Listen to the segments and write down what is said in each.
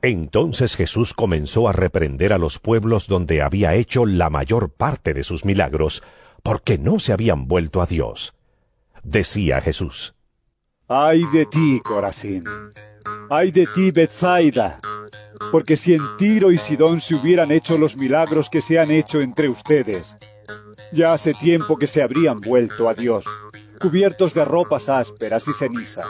Entonces Jesús comenzó a reprender a los pueblos donde había hecho la mayor parte de sus milagros, porque no se habían vuelto a Dios. Decía Jesús: ¡Ay de ti, Corazín! ¡Ay de ti, Betsaida! Porque si en Tiro y Sidón se hubieran hecho los milagros que se han hecho entre ustedes, ya hace tiempo que se habrían vuelto a Dios, cubiertos de ropas ásperas y ceniza.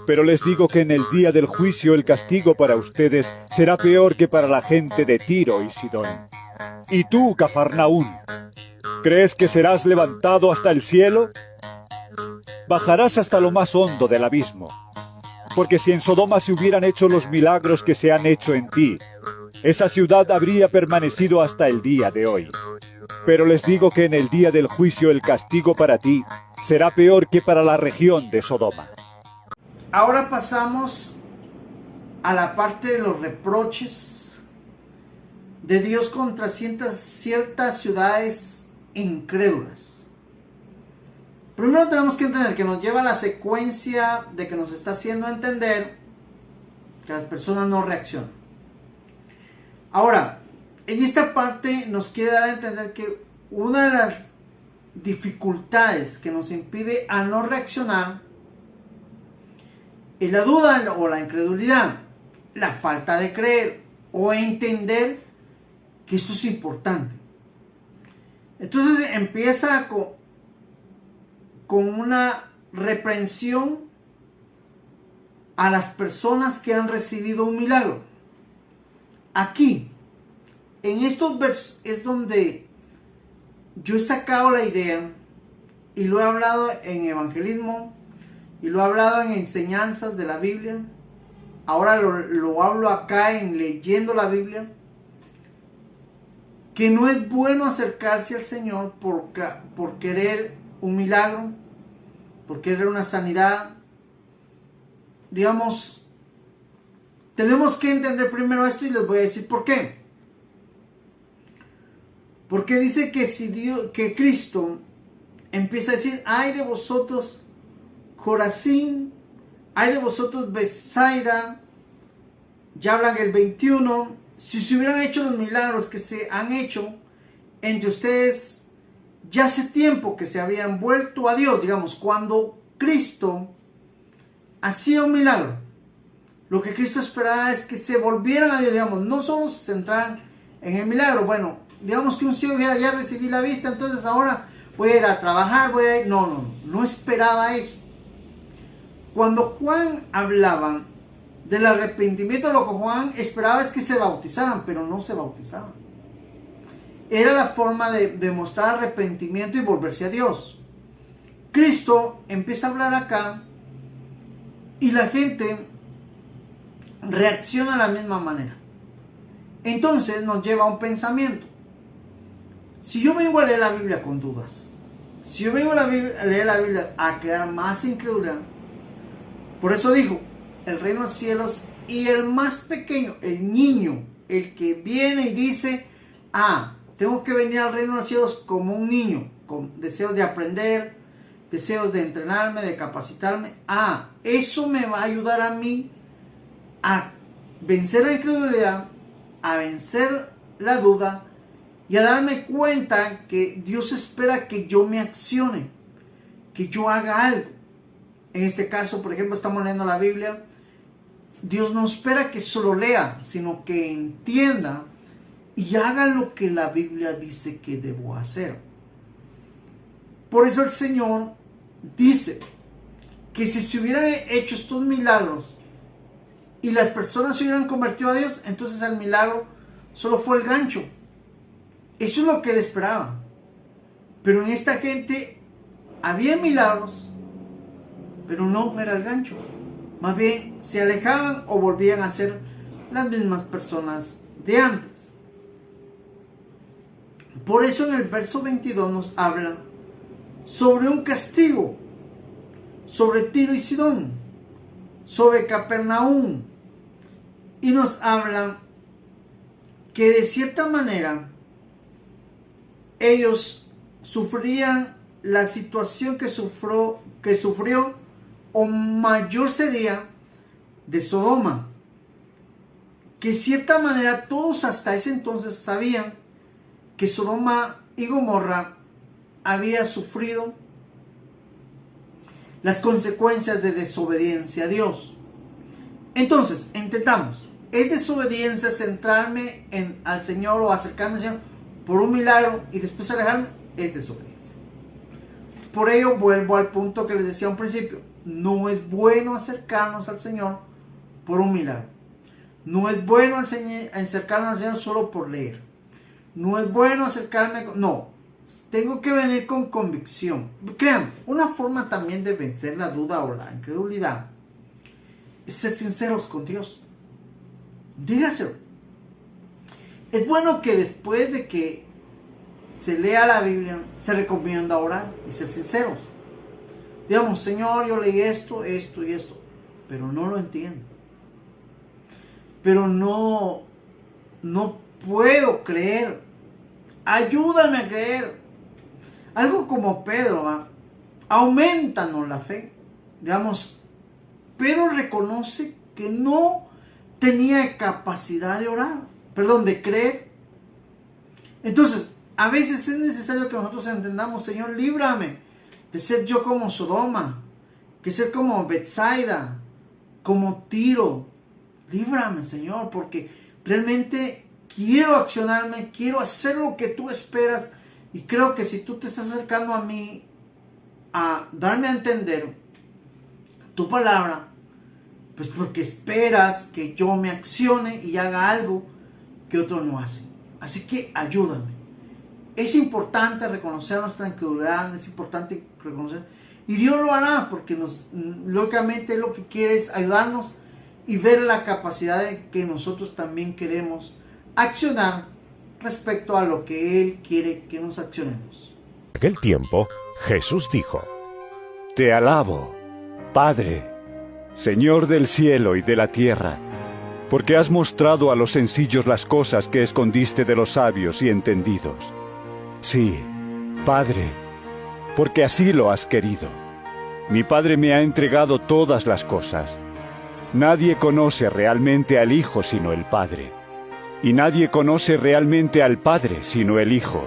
Pero les digo que en el día del juicio el castigo para ustedes será peor que para la gente de Tiro y Sidón. Y tú, Cafarnaún, ¿crees que serás levantado hasta el cielo? Bajarás hasta lo más hondo del abismo. Porque si en Sodoma se hubieran hecho los milagros que se han hecho en ti, esa ciudad habría permanecido hasta el día de hoy. Pero les digo que en el día del juicio el castigo para ti será peor que para la región de Sodoma. Ahora pasamos a la parte de los reproches de Dios contra ciertas ciudades incrédulas. Primero tenemos que entender que nos lleva a la secuencia de que nos está haciendo entender que las personas no reaccionan. Ahora, en esta parte nos quiere dar a entender que una de las dificultades que nos impide a no reaccionar es la duda o la incredulidad, la falta de creer o entender que esto es importante. Entonces empieza con una reprensión a las personas que han recibido un milagro. Aquí, en estos versos es donde yo he sacado la idea y lo he hablado en evangelismo y lo he hablado en enseñanzas de la Biblia. Ahora lo hablo acá en leyendo la Biblia. Que no es bueno acercarse al Señor por querer un milagro, por querer una sanidad. Digamos, tenemos que entender primero esto y les voy a decir por qué. Porque dice que Cristo empieza a decir: ay de vosotros, Corazín, ay de vosotros, Betsaida. Ya hablan el 21. Si se hubieran hecho los milagros que se han hecho entre ustedes, ya hace tiempo que se habían vuelto a Dios. Digamos, cuando Cristo hacía un milagro, lo que Cristo esperaba es que se volvieran a Dios. Digamos, no solo se centraran en el milagro. Bueno, digamos que un ciego dijera: ya recibí la vista, entonces ahora voy a ir a trabajar, no esperaba eso. Cuando Juan hablaba del arrepentimiento, lo que Juan esperaba es que se bautizaran, pero no se bautizaban. Era la forma de demostrar arrepentimiento y volverse a Dios. Cristo empieza a hablar acá y la gente reacciona de la misma manera. Entonces nos lleva a un pensamiento. Si yo vengo a leer la Biblia con dudas, si yo vengo a leer la Biblia a crear más incredulidad, por eso dijo: el reino de los cielos, y el más pequeño, el niño, el que viene y dice: tengo que venir al reino de los cielos como un niño, con deseos de aprender, deseos de entrenarme, de capacitarme. Eso me va a ayudar a mí a vencer la incredulidad, a vencer la duda y a darme cuenta que Dios espera que yo me accione, que yo haga algo. En este caso, por ejemplo, estamos leyendo la Biblia. Dios no espera que solo lea, sino que entienda y haga lo que la Biblia dice que debo hacer. Por eso el Señor dice que si se hubieran hecho estos milagros y las personas se hubieran convertido a Dios, entonces el milagro solo fue el gancho. Eso es lo que él esperaba. Pero en esta gente había milagros, pero no era el gancho. Más bien se alejaban o volvían a ser las mismas personas de antes. Por eso en el verso 22 nos habla sobre un castigo, sobre Tiro y Sidón, sobre Capernaum, y nos habla que de cierta manera ellos sufrían la situación que sufrió o mayor sería de Sodoma. que de cierta manera todos hasta ese entonces sabían que Sodoma y Gomorra había sufrido las consecuencias de desobediencia a Dios. Entonces, intentamos, ¿es desobediencia centrarme al Señor o acercarme al Señor por un milagro y después alejarme? Es desobediencia. Por ello vuelvo al punto que les decía a un principio. No es bueno acercarnos al Señor por un milagro. No es bueno acercarnos al Señor solo por leer. No es bueno acercarme... No, tengo que venir con convicción. Créanme, una forma también de vencer la duda o la incredulidad es ser sinceros con Dios. Dígaselo. Es bueno que después de que se lea la Biblia, se recomienda orar y ser sinceros. Digamos, Señor, yo leí esto y esto, pero no lo entiendo. Pero no puedo creer. Ayúdame a creer. Algo como Pedro, aumentanos la fe. Digamos, Pedro reconoce que no tenía capacidad de creer. Entonces, a veces es necesario que nosotros entendamos, Señor, líbrame de ser yo como Sodoma, que ser como Betsaida, como Tiro. Líbrame, Señor, porque realmente quiero accionarme, quiero hacer lo que tú esperas. Y creo que si tú te estás acercando a mí a darme a entender tu palabra, pues porque esperas que yo me accione y haga algo que otros no hacen. Así que ayúdame. Es importante reconocer nuestra incredulidad, es importante reconocer, y Dios lo hará, porque lógicamente lo que quiere es ayudarnos y ver la capacidad de que nosotros también queremos accionar respecto a lo que Él quiere que nos accionemos. En aquel tiempo, Jesús dijo: Te alabo, Padre, Señor del cielo y de la tierra, porque has mostrado a los sencillos las cosas que escondiste de los sabios y entendidos. Sí, Padre, porque así lo has querido. Mi Padre me ha entregado todas las cosas. Nadie conoce realmente al Hijo sino el Padre. Y nadie conoce realmente al Padre sino el Hijo,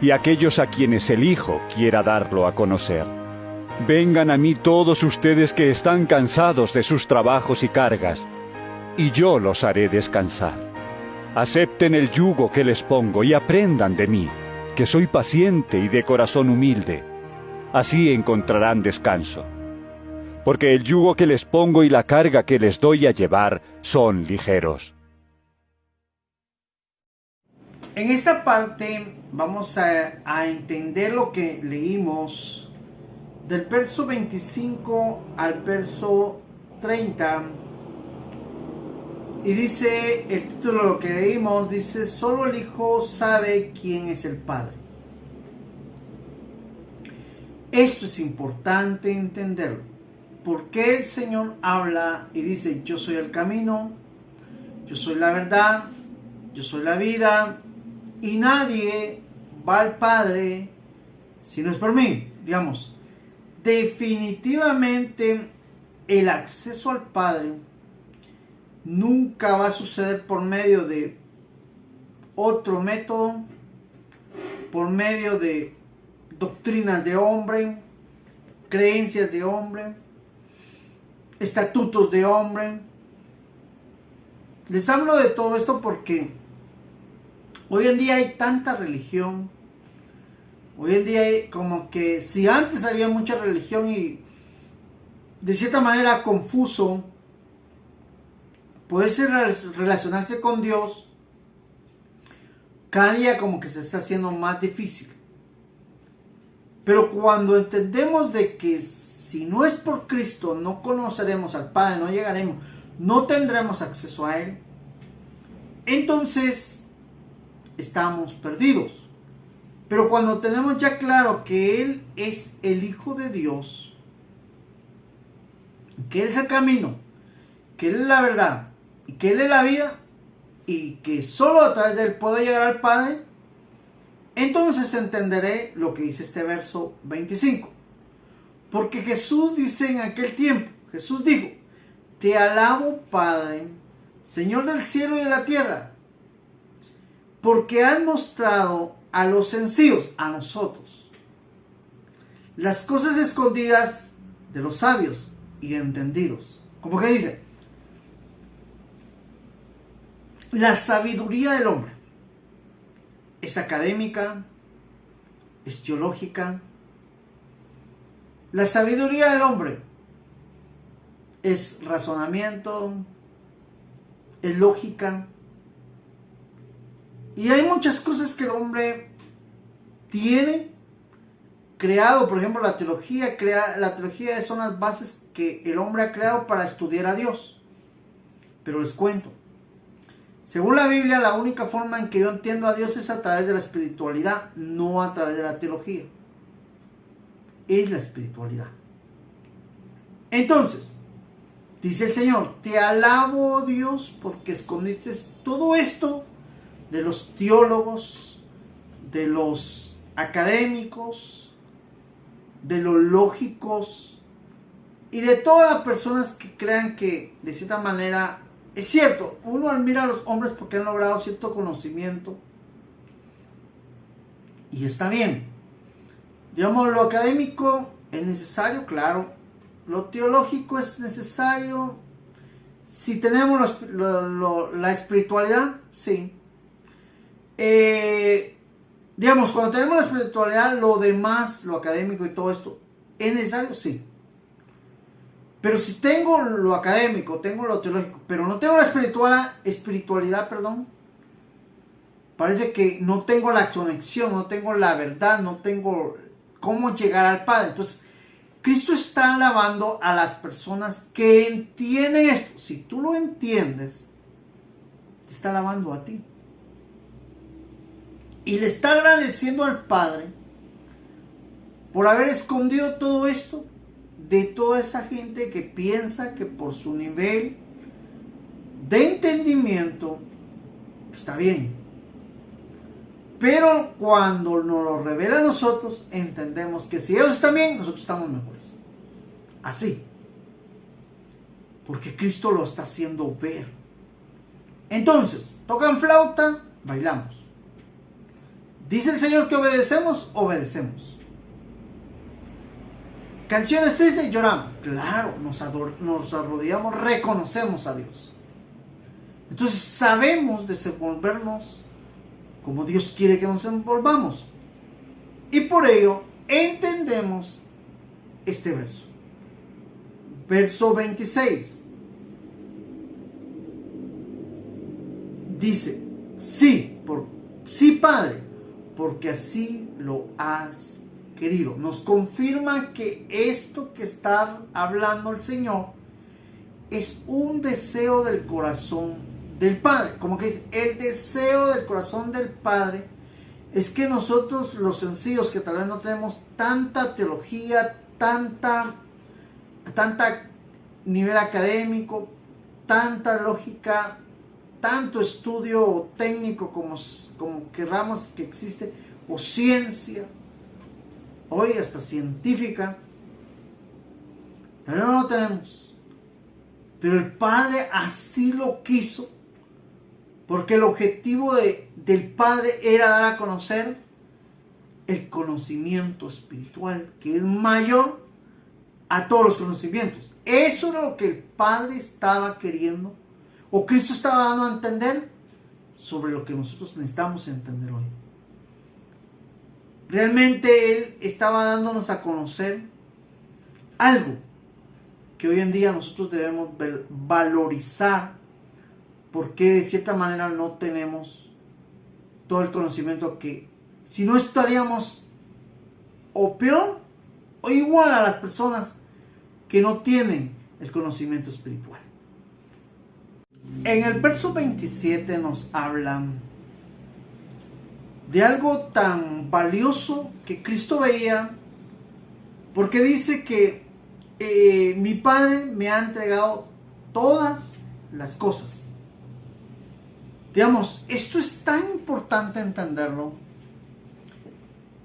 y aquellos a quienes el Hijo quiera darlo a conocer. Vengan a mí todos ustedes que están cansados de sus trabajos y cargas, y yo los haré descansar. Acepten el yugo que les pongo y aprendan de mí, que soy paciente y de corazón humilde. Así encontrarán descanso. Porque el yugo que les pongo y la carga que les doy a llevar son ligeros. En esta parte vamos a entender lo que leímos del verso 25 al verso 30. Y dice, el título de lo que leímos, dice: solo el Hijo sabe quién es el Padre. Esto es importante entenderlo. Porque el Señor habla y dice: yo soy el camino, yo soy la verdad, yo soy la vida, y nadie va al Padre si no es por mí. Digamos, definitivamente el acceso al Padre nunca va a suceder por medio de otro método, por medio de doctrinas de hombre, creencias de hombre, estatutos de hombre. Les hablo de todo esto porque hoy en día hay tanta religión. Hoy en día hay como que si antes había mucha religión y de cierta manera confuso poderse relacionarse con Dios, cada día como que se está haciendo más difícil. Pero cuando entendemos de que si no es por Cristo no conoceremos al Padre, no llegaremos, no tendremos acceso a Él, entonces estamos perdidos. Pero cuando tenemos ya claro que Él es el Hijo de Dios, que Él es el camino, que Él es la verdad y que Él es la vida, y que solo a través de Él puedo llegar al Padre, entonces entenderé lo que dice este verso 25. Porque Jesús dice en aquel tiempo, Jesús dijo: te alabo, Padre, Señor del cielo y de la tierra, porque has mostrado a los sencillos, a nosotros, las cosas escondidas de los sabios y entendidos. Como que dice, la sabiduría del hombre es académica, es teológica. La sabiduría del hombre es razonamiento, es lógica. Y hay muchas cosas que el hombre tiene creado. Por ejemplo, la teología son las bases que el hombre ha creado para estudiar a Dios. Pero les cuento, según la Biblia, la única forma en que yo entiendo a Dios es a través de la espiritualidad, no a través de la teología. Es la espiritualidad. Entonces, dice el Señor, te alabo, Dios, porque escondiste todo esto de los teólogos, de los académicos, de los lógicos y de todas las personas que crean que de cierta manera es cierto. Uno admira a los hombres porque han logrado cierto conocimiento y está bien. Digamos, lo académico es necesario, claro. Lo teológico es necesario. Si tenemos la espiritualidad, sí. Digamos, cuando tenemos la espiritualidad, lo demás, lo académico y todo esto, ¿es necesario? Sí. Pero si tengo lo académico, tengo lo teológico, pero no tengo la espiritualidad, parece que no tengo la conexión, no tengo la verdad, no tengo cómo llegar al Padre. Entonces, Cristo está alabando a las personas que entienden esto. Si tú lo entiendes, te está alabando a ti. Y le está agradeciendo al Padre por haber escondido todo esto de toda esa gente que piensa que por su nivel de entendimiento está bien. Pero cuando nos lo revela a nosotros, entendemos que si ellos están bien, nosotros estamos mejores. Así. Porque Cristo lo está haciendo ver. Entonces, tocan flauta, bailamos. Dice el Señor que obedecemos, obedecemos. Canciones tristes, lloramos. Claro, nos arrodillamos, reconocemos a Dios. Entonces sabemos desenvolvernos como Dios quiere que nos desenvolvamos. Y por ello entendemos este verso. Verso 26. Dice, sí, Padre, porque así lo has querido. Nos confirma que esto que está hablando el Señor es un deseo del corazón del Padre. Como que dice, el deseo del corazón del Padre es que nosotros, los sencillos, que tal vez no tenemos tanta teología, tanta nivel académico, tanta lógica, tanto estudio técnico como querramos que existe, o ciencia, hoy hasta científica, pero no lo tenemos. Pero el Padre así lo quiso, porque el objetivo del Padre era dar a conocer el conocimiento espiritual, que es mayor a todos los conocimientos. Eso era lo que el Padre estaba queriendo, o Cristo estaba dando a entender sobre lo que nosotros necesitamos entender hoy. Realmente Él estaba dándonos a conocer algo que hoy en día nosotros debemos valorizar, porque de cierta manera no tenemos todo el conocimiento que, si no estaríamos o peor o igual a las personas que no tienen el conocimiento espiritual. En el verso 27 nos hablan de algo tan valioso que Cristo veía, porque dice que mi Padre me ha entregado todas las cosas. Digamos, esto es tan importante entenderlo.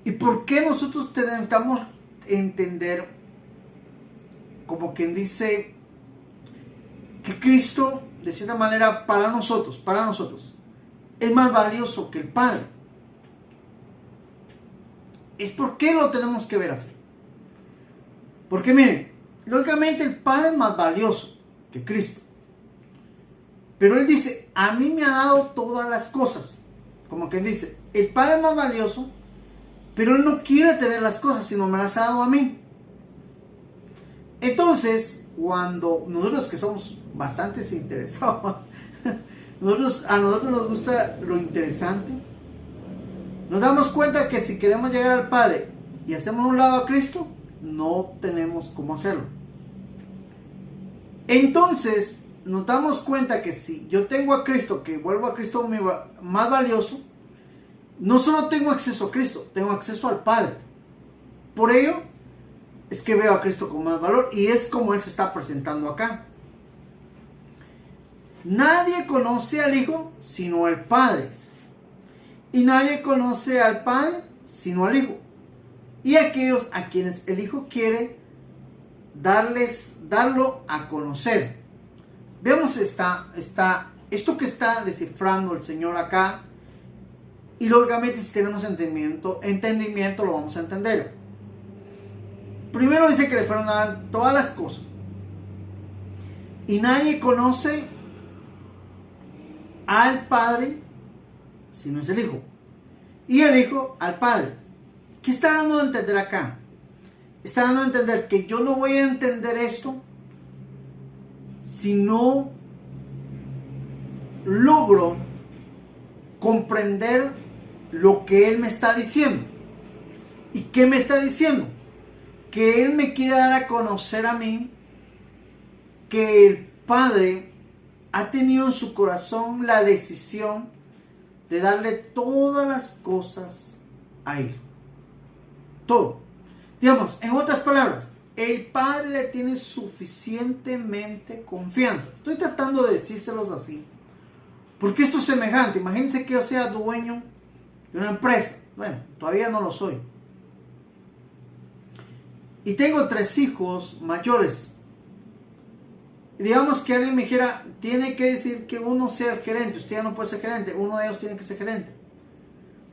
¿Y por qué nosotros necesitamos entender, como quien dice, que Cristo de cierta manera, para nosotros, es más valioso que el Padre. ¿Es por qué lo tenemos que ver así? Porque miren, lógicamente el Padre es más valioso que Cristo. Pero Él dice, a mí me ha dado todas las cosas. Como que dice, el Padre es más valioso, pero Él no quiere tener las cosas, sino me las ha dado a mí. Entonces, cuando nosotros que somos bastante interesados, a nosotros nos gusta lo interesante, nos damos cuenta que si queremos llegar al Padre y hacemos un lado a Cristo, no tenemos cómo hacerlo. Entonces, nos damos cuenta que si yo tengo a Cristo, que vuelvo a Cristo más valioso, no solo tengo acceso a Cristo, tengo acceso al Padre. Por ello, es que veo a Cristo con más valor y es como Él se está presentando acá. Nadie conoce al Hijo sino el Padre. Y nadie conoce al Padre sino al Hijo. Y aquellos a quienes el Hijo quiere darlo a conocer. Veamos esto que está descifrando el Señor acá. Y lógicamente si tenemos entendimiento lo vamos a entender. Primero dice que le fueron a dar todas las cosas. Y nadie conoce al Padre si no es el Hijo. Y el Hijo al Padre. ¿Qué está dando a entender acá? Está dando a entender que yo no voy a entender esto si no logro comprender lo que Él me está diciendo. ¿Y qué me está diciendo? Que Él me quiere dar a conocer a mí que el Padre ha tenido en su corazón la decisión de darle todas las cosas a Él. Todo. Digamos, en otras palabras, el Padre le tiene suficientemente confianza. Estoy tratando de decírselos así, porque esto es semejante. Imagínense que yo sea dueño de una empresa. Bueno, todavía no lo soy. Y tengo 3 hijos mayores. Y digamos que alguien me dijera, tiene que decir que uno sea el gerente, usted ya no puede ser gerente, uno de ellos tiene que ser gerente.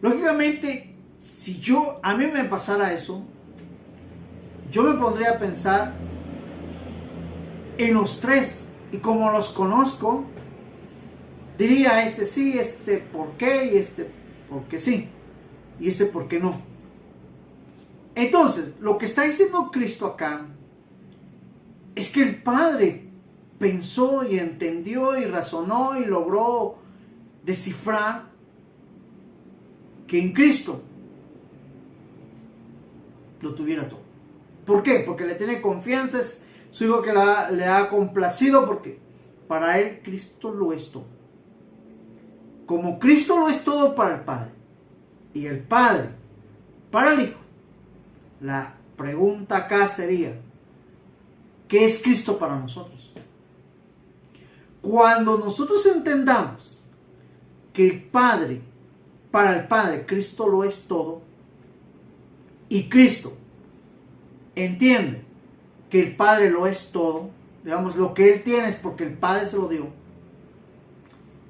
Lógicamente, si a mí me pasara eso, yo me pondría a pensar en los 3. Y como los conozco, diría este sí, este por qué, y este porque sí, y este por qué no. Entonces, lo que está diciendo Cristo acá es que el Padre pensó y entendió y razonó y logró descifrar que en Cristo lo tuviera todo. ¿Por qué? Porque le tiene confianza, es su hijo que le ha complacido, porque para él Cristo lo es todo. Como Cristo lo es todo para el Padre y el Padre para el Hijo, la pregunta acá sería, ¿qué es Cristo para nosotros? Cuando nosotros entendamos que el Padre, para el Padre, Cristo lo es todo, y Cristo entiende que el Padre lo es todo, digamos, lo que Él tiene es porque el Padre se lo dio,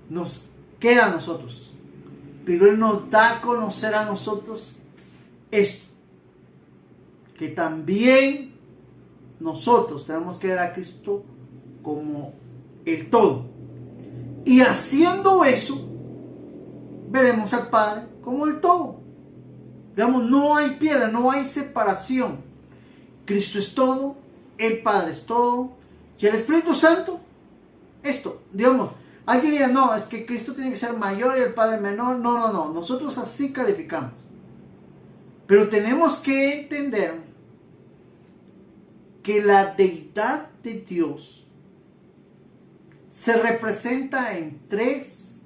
nos queda a nosotros, pero Él nos da a conocer a nosotros esto, que también nosotros tenemos que ver a Cristo como el todo, y haciendo eso veremos al Padre como el todo. Digamos, no hay piedra, no hay separación. Cristo es todo, el Padre es todo, y el Espíritu Santo, esto, digamos, alguien diría, no, es que Cristo tiene que ser mayor y el Padre menor. No, nosotros así calificamos. Pero tenemos que entender que la deidad de Dios se representa en 3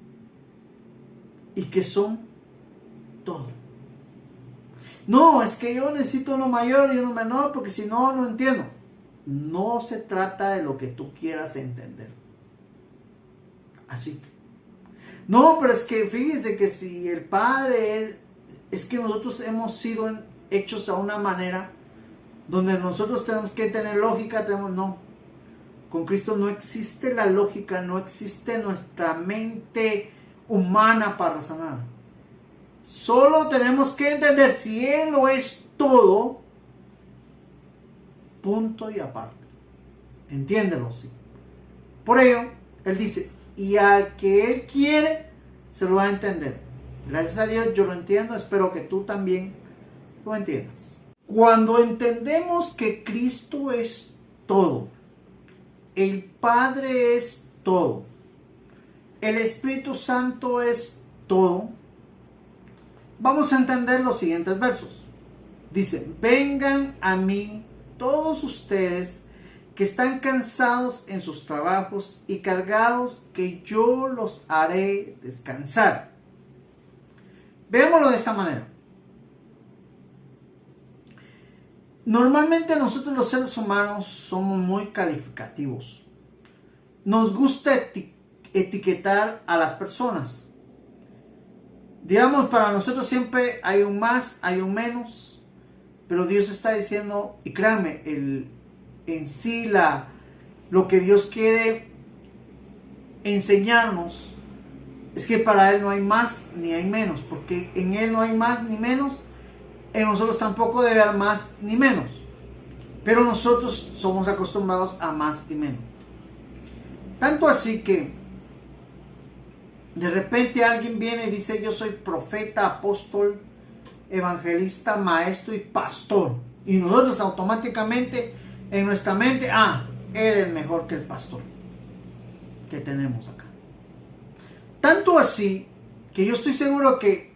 y que son todo. No, es que yo necesito uno mayor y uno menor porque si no, no entiendo. No se trata de lo que tú quieras entender. Así. No, pero es que fíjense que si el Padre es que nosotros hemos sido hechos de una manera donde nosotros tenemos que tener lógica, no. Con Cristo no existe la lógica, no existe nuestra mente humana para razonar. Solo tenemos que entender si Él lo es todo, punto y aparte. Entiéndelo, sí. Por ello, Él dice, y al que Él quiere, se lo va a entender. Gracias a Dios yo lo entiendo, espero que tú también lo entiendas. Cuando entendemos que Cristo es todo, el Padre es todo, el Espíritu Santo es todo, vamos a entender los siguientes versos. Dice, vengan a mí todos ustedes que están cansados en sus trabajos y cargados, que yo los haré descansar. Veámoslo de esta manera. Normalmente nosotros los seres humanos somos muy calificativos. Nos gusta etiquetar a las personas. Digamos, para nosotros siempre hay un más, hay un menos, pero Dios está diciendo, y créanme, en sí lo que Dios quiere enseñarnos es que para Él no hay más ni hay menos, porque en Él no hay más ni menos, en nosotros tampoco debe haber más ni menos, pero nosotros somos acostumbrados a más y menos. Tanto así que de repente alguien viene y dice, yo soy profeta, apóstol, evangelista, maestro y pastor, y nosotros automáticamente en nuestra mente, él es mejor que el pastor que tenemos acá. Tanto así que yo estoy seguro que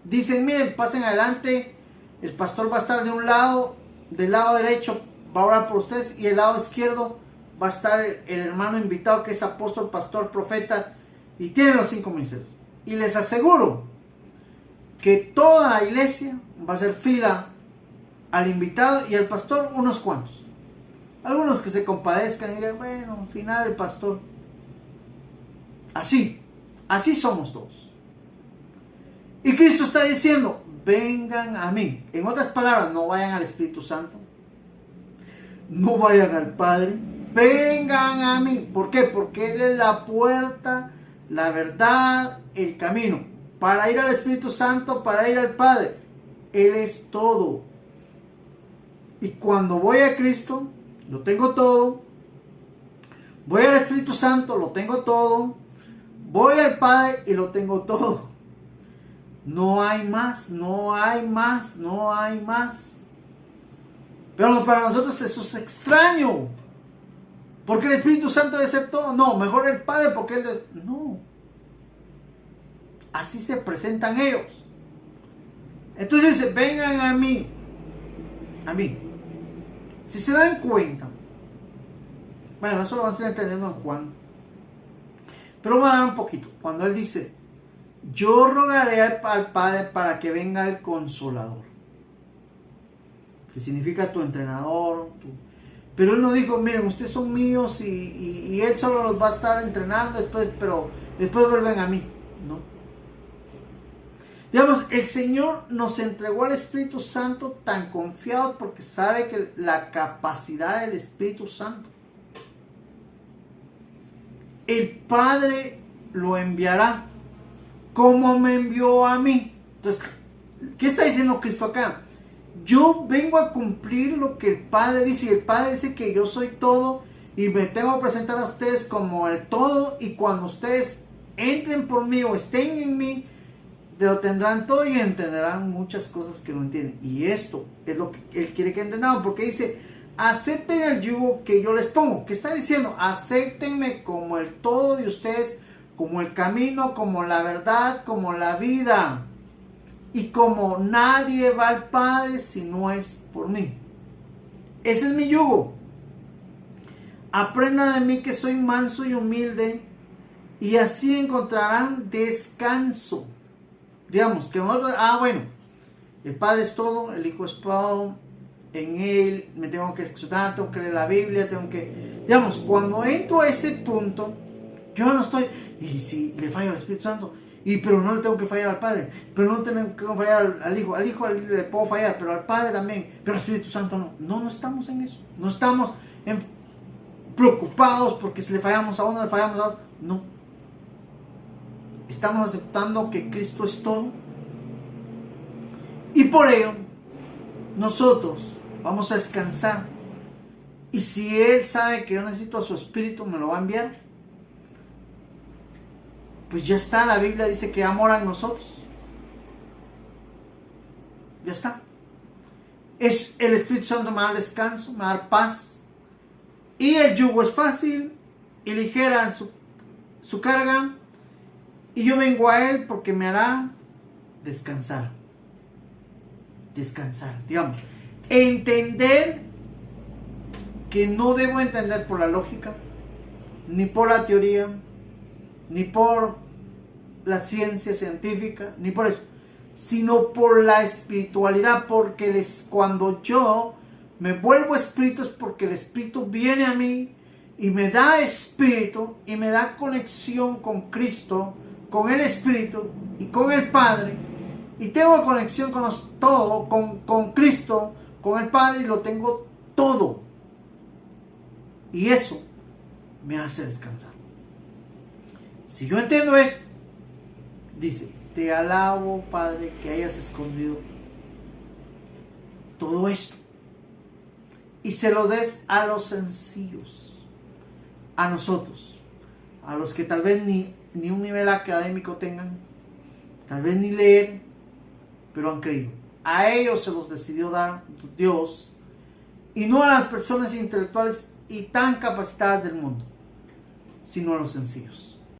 dicen, miren, pasen adelante, el pastor va a estar de un lado, del lado derecho va a orar por ustedes, y el lado izquierdo va a estar el hermano invitado que es apóstol, pastor, profeta, y tienen los 5 ministerios. Y les aseguro que toda la iglesia va a hacer fila al invitado y al pastor, unos cuantos. Algunos que se compadezcan y digan, bueno, al final el pastor. Así somos todos. Y Cristo está diciendo, vengan a mí. En otras palabras, no vayan al Espíritu Santo, no vayan al Padre, vengan a mí. ¿Por qué? Porque Él es la puerta, la verdad, el camino. Para ir al Espíritu Santo, para ir al Padre, Él es todo. Y cuando voy a Cristo, lo tengo todo. Voy al Espíritu Santo, lo tengo todo. Voy al Padre y lo tengo todo. No hay más, no hay más, no hay más. Pero para nosotros eso es extraño. Porque el Espíritu Santo debe ser todo. No, mejor el Padre porque Él es... No. Así se presentan ellos. Entonces dice, vengan a mí. A mí. Si se dan cuenta, bueno, eso lo van a estar entendiendo en Juan, pero vamos a dar un poquito. Cuando Él dice, yo rogaré al Padre para que venga el Consolador, que significa tu entrenador, pero Él no dijo, miren, ustedes son míos y Él solo los va a estar entrenando después, pero después vuelven a mí, ¿no? Digamos, el Señor nos entregó al Espíritu Santo tan confiados porque sabe que la capacidad del Espíritu Santo. El Padre lo enviará como me envió a mí. Entonces, ¿qué está diciendo Cristo acá? Yo vengo a cumplir lo que el Padre dice. El Padre dice que yo soy todo y me tengo que presentar a ustedes como el todo, y cuando ustedes entren por mí o estén en mí, lo tendrán todo y entenderán muchas cosas que no entienden. Y esto es lo que Él quiere que entendamos, porque dice, acepten el yugo que yo les pongo. ¿Qué está diciendo? Acéptenme como el todo de ustedes, como el camino, como la verdad, como la vida. Y como nadie va al Padre si no es por mí. Ese es mi yugo. Aprendan de mí que soy manso y humilde, y así encontrarán descanso. Digamos que nosotros, bueno, el Padre es todo, el Hijo es todo, en Él me tengo que escuchar, tengo que leer la Biblia, tengo que... Digamos, cuando entro a ese punto, yo no estoy, y si le fallo al Espíritu Santo, pero no le tengo que fallar al Padre, pero no tengo que fallar al Hijo le puedo fallar, pero al Padre también, pero al Espíritu Santo no estamos en eso, no estamos preocupados porque si le fallamos a uno, le fallamos a otro. No. Estamos aceptando que Cristo es todo. Y por ello, nosotros vamos a descansar. Y si Él sabe que yo necesito a su Espíritu, me lo va a enviar. Pues ya está, la Biblia dice que mora en nosotros. Ya está. Es el Espíritu Santo, me da descanso, me da paz. Y el yugo es fácil y ligera su carga. Y yo vengo a Él porque me hará descansar. Descansar, digamos. Entender que no debo entender por la lógica, ni por la teoría, ni por la ciencia científica, ni por eso, sino por la espiritualidad, porque cuando yo me vuelvo espíritu es porque el Espíritu viene a mí y me da espíritu y me da conexión con Cristo, con el Espíritu y con el Padre, y tengo conexión con Cristo, con el Padre, y lo tengo todo, y eso me hace descansar. Si yo entiendo eso, dice: te alabo, Padre, que hayas escondido todo esto y se lo des a los sencillos, a nosotros, a los que tal vez ni un nivel académico tengan, tal vez ni leer, pero han creído. A ellos se los decidió dar Dios, y no a las personas intelectuales y tan capacitadas del mundo, sino a los sencillos.